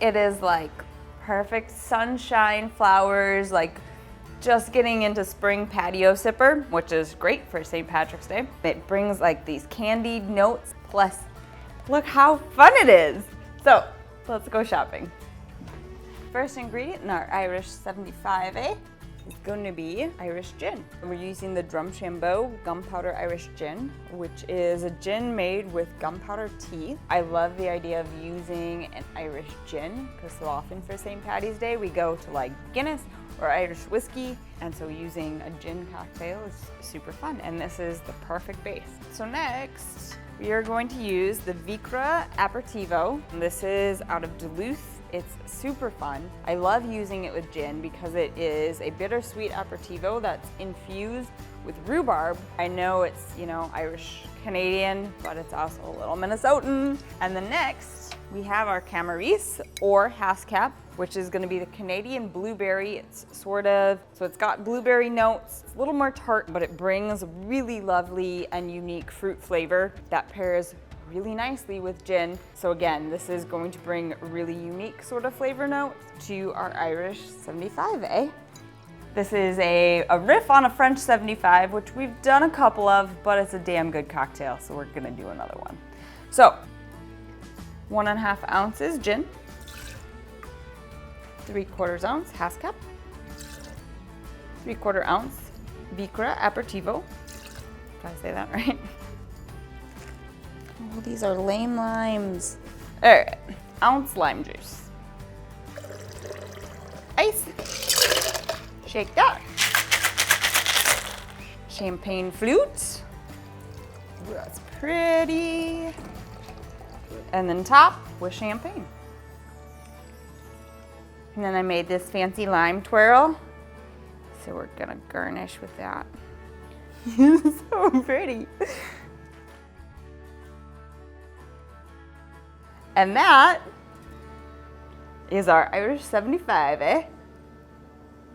It is like perfect sunshine, flowers, like just getting into spring patio sipper, which is great for St. Patrick's Day. It brings like these candied notes, plus look how fun it is. So let's go shopping. First ingredient in our Irish 75A is going to be Irish gin. We're using the Drumshambo Gunpowder Irish Gin, which is a gin made with gunpowder tea. I love the idea of using an Irish gin because so often for St. Patty's Day we go to like Guinness or Irish whiskey, and so using a gin cocktail is super fun, and this is the perfect base. So next, we are going to use the Vicra Aperitivo. This is out of Duluth. It's super fun. I love using it with gin because it is a bittersweet aperitivo that's infused with rhubarb. I know it's, you know, Irish Canadian, but it's also a little Minnesotan. And then next, we have our Camarisse or haskap, which is gonna be the Canadian blueberry. It's sort of, so it's got blueberry notes. It's a little more tart, but it brings really lovely and unique fruit flavor that pairs really nicely with gin. So again, this is going to bring really unique sort of flavor notes to our Irish 75A. This is a riff on a French 75, which we've done a couple of, but it's a damn good cocktail, so we're gonna do another one. So, 1.5 ounces gin, 3/4 ounce haskap, 3/4 ounce Vicra Aperitivo. Did I say that right? Oh, these are lame limes. All right, ounce lime juice. Ice. Shake that. Champagne flute. Ooh, that's pretty. And then top with champagne. And then I made this fancy lime twirl. So we're gonna garnish with that. So pretty. And that is our Irish 75, eh?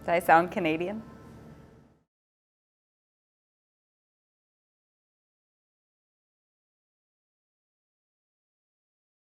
Did I sound Canadian?